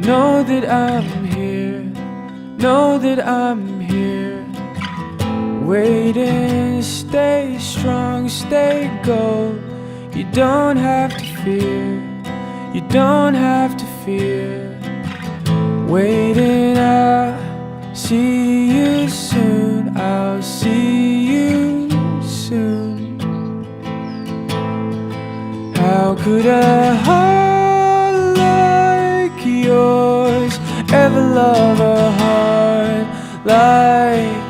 Know that I'm here, know that I'm here, waiting. Stay strong, stay gold. You don't have to fear, you don't have to fear. Waiting, I'll see you soon, I'll see you soon. How could a heart like yours ever love a heart like